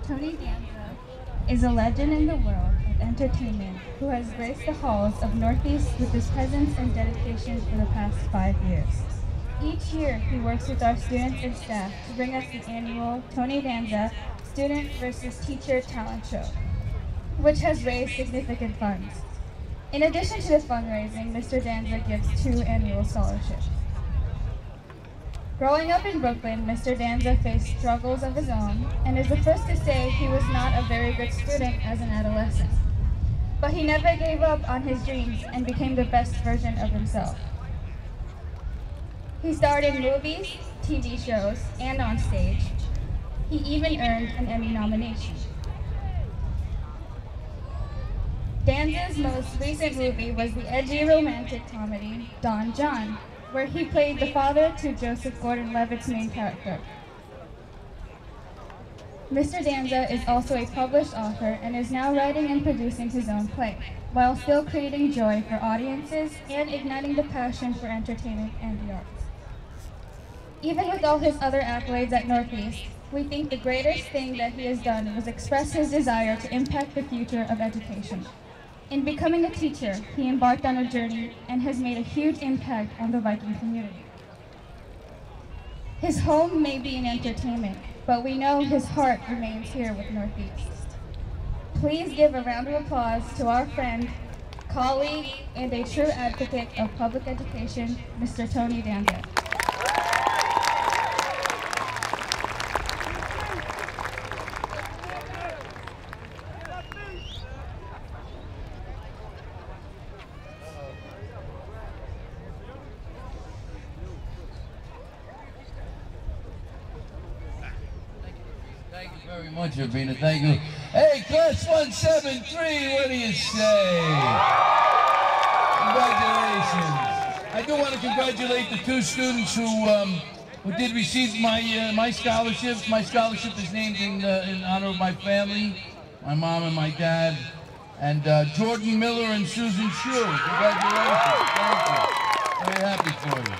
Tony Danza is a legend in the world of entertainment who has graced the halls of Northeast with his presence and dedication for the past 5 years. Each year, he works with our students and staff to bring us the annual Tony Danza Student versus Teacher Talent Show, which has raised significant funds. In addition to the fundraising, Mr. Danza gives 2 annual scholarships. Growing up in Brooklyn, Mr. Danza faced struggles of his own and is the first to say he was not a very good student as an adolescent. But he never gave up on his dreams and became the best version of himself. He starred in movies, TV shows, and on stage. He even earned an Emmy nomination. Danza's most recent movie was the edgy romantic comedy, Don John, where he played the father to Joseph Gordon-Levitt's main character. Mr. Danza is also a published author and is now writing and producing his own play, while still creating joy for audiences and igniting the passion for entertainment and the arts. Even with all his other accolades at Northeast, we think the greatest thing that he has done was express his desire to impact the future of education. In becoming a teacher, he embarked on a journey and has made a huge impact on the Viking community. His home may be in entertainment, but we know his heart remains here with Northeast. Please give a round of applause to our friend, colleague, and a true advocate of public education, Mr. Tony Danza. Thank you very much, Urbina. Thank you. Hey, class 173, what do you say? Congratulations. I do want to congratulate the 2 students who did receive my scholarships. My scholarship is named in honor of my family, my mom and my dad, and Jordan Miller and Susan Shue. Congratulations. Thank you. Very happy for you.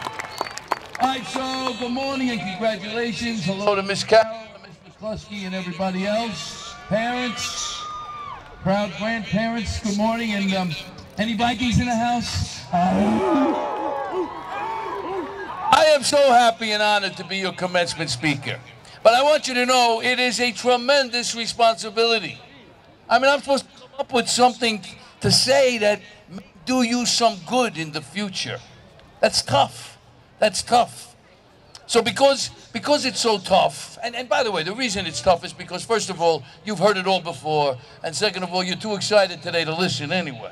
All right, so good morning and congratulations. Hello to Miss Carol, Klusky, and everybody else, parents, proud grandparents, good morning, and any Vikings in the house? I am so happy and honored to be your commencement speaker, but I want you to know it is a tremendous responsibility. I mean, I'm supposed to come up with something to say that may do you some good in the future. That's tough. That's tough. So because it's so tough, and by the way, the reason it's tough is because, first of all, you've heard it all before, and second of all, you're too excited today to listen anyway.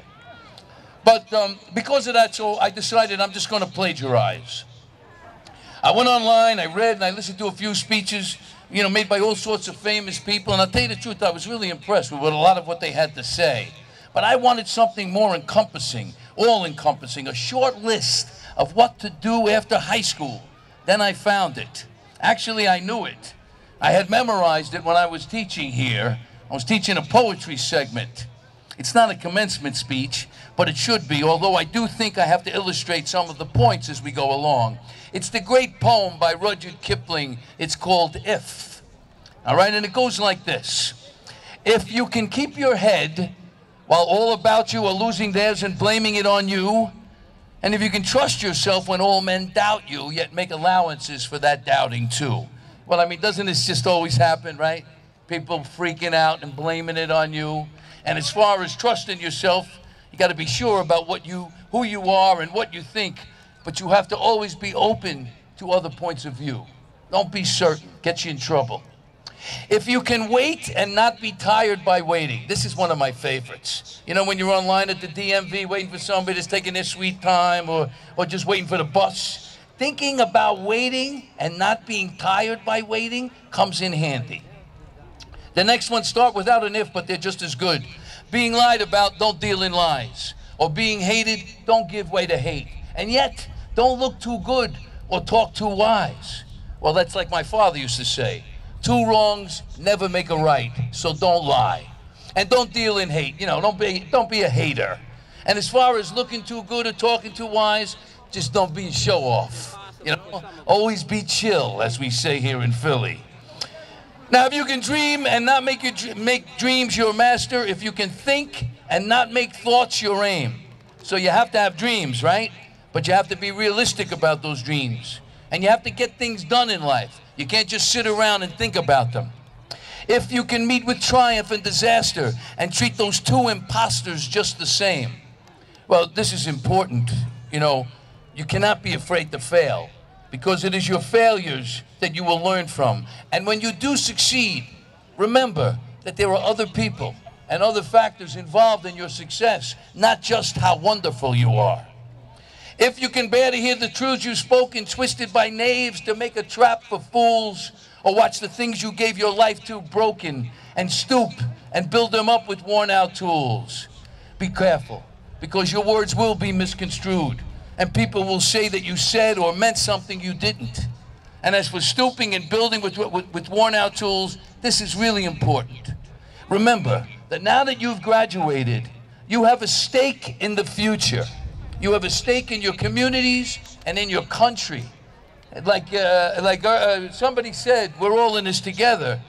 But because of that, so I decided I'm just going to plagiarize. I went online, I read, and I listened to a few speeches, you know, made by all sorts of famous people, and I'll tell you the truth, I was really impressed with a lot of what they had to say. But I wanted something more encompassing, all-encompassing, a short list of what to do after high school. Then I found it. Actually, I knew it. I had memorized it when I was teaching here. I was teaching a poetry segment. It's not a commencement speech, but it should be, although I do think I have to illustrate some of the points as we go along. It's the great poem by Rudyard Kipling. It's called If. All right, and it goes like this. If you can keep your head while all about you are losing theirs and blaming it on you, and if you can trust yourself when all men doubt you, yet make allowances for that doubting too. Well, I mean, doesn't this just always happen, right? People freaking out and blaming it on you. And as far as trusting yourself, you got to be sure about who you are and what you think, but you have to always be open to other points of view. Don't be certain, gets you in trouble. If you can wait and not be tired by waiting. This is one of my favorites. You know, when you're online at the DMV waiting for somebody that's taking their sweet time or just waiting for the bus, thinking about waiting and not being tired by waiting comes in handy. The next one, start without an if, but they're just as good. Being lied about, don't deal in lies. Or being hated, don't give way to hate. And yet, don't look too good or talk too wise. Well, that's like my father used to say. 2 wrongs never make a right, so don't lie. And don't deal in hate. You know, don't be a hater. And as far as looking too good or talking too wise, just don't be a show-off. You know, always be chill, as we say here in Philly. Now, if you can dream and not make dreams your master, if you can think and not make thoughts your aim. So you have to have dreams, right? But you have to be realistic about those dreams. And you have to get things done in life. You can't just sit around and think about them. If you can meet with triumph and disaster and treat those two imposters just the same. Well, this is important. You know, you cannot be afraid to fail, because it is your failures that you will learn from. And when you do succeed, remember that there are other people and other factors involved in your success, not just how wonderful you are. If you can bear to hear the truths you spoke and twisted by knaves to make a trap for fools, or watch the things you gave your life to broken and stoop and build them up with worn out tools, be careful, because your words will be misconstrued and people will say that you said or meant something you didn't. And as for stooping and building with worn out tools, this is really important. Remember that now that you've graduated, you have a stake in the future. You have a stake in your communities and in your country. Like somebody said, we're all in this together.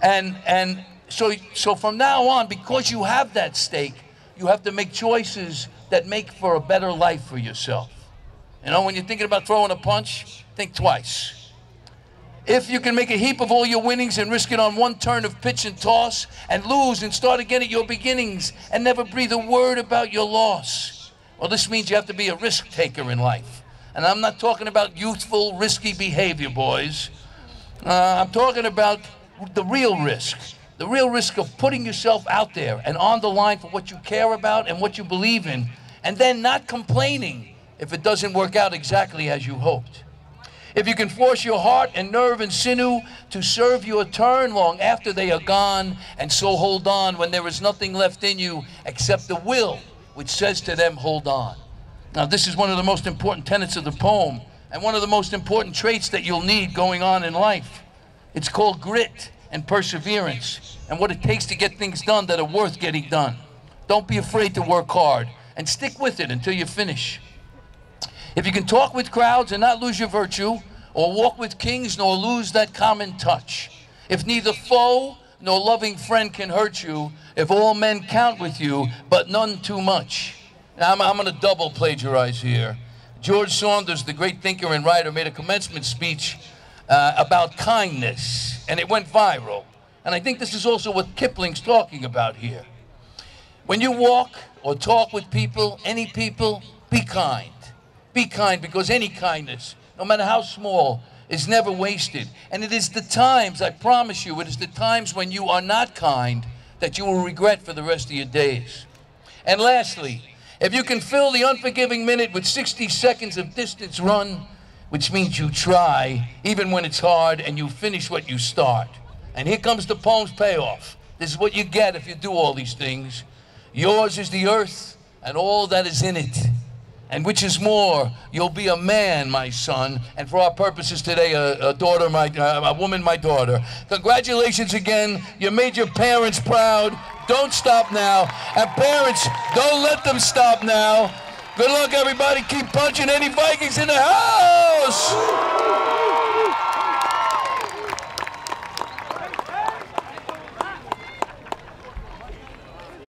And so from now on, because you have that stake, you have to make choices that make for a better life for yourself. You know, when you're thinking about throwing a punch, think twice. If you can make a heap of all your winnings and risk it on one turn of pitch and toss, and lose and start again at your beginnings and never breathe a word about your loss, well, this means you have to be a risk taker in life. And I'm not talking about youthful, risky behavior, boys. I'm talking about the real risk. The real risk of putting yourself out there and on the line for what you care about and what you believe in, and then not complaining if it doesn't work out exactly as you hoped. If you can force your heart and nerve and sinew to serve your turn long after they are gone, and so hold on when there is nothing left in you except the will which says to them, hold on. Now, this is one of the most important tenets of the poem, and one of the most important traits that you'll need going on in life. It's called grit and perseverance, and what it takes to get things done that are worth getting done. Don't be afraid to work hard, and stick with it until you finish. If you can talk with crowds and not lose your virtue, or walk with kings nor lose that common touch, if neither foe nor loving friend can hurt you, if all men count with you, but none too much. Now, I'm going to double plagiarize here. George Saunders, the great thinker and writer, made a commencement speech about kindness, and it went viral. And I think this is also what Kipling's talking about here. When you walk or talk with people, any people, be kind. Be kind, because any kindness, no matter how small, is never wasted. And it is the times, I promise you, it is the times when you are not kind that you will regret for the rest of your days. And lastly, if you can fill the unforgiving minute with 60 seconds of distance run, which means you try, even when it's hard, and you finish what you start. And here comes the poem's payoff. This is what you get if you do all these things. Yours is the earth and all that is in it. And which is more, you'll be a man, my son, and for our purposes today, a woman, my daughter. Congratulations again. You made your parents proud. Don't stop now. And parents, don't let them stop now. Good luck, everybody. Keep punching. Any Vikings in the house?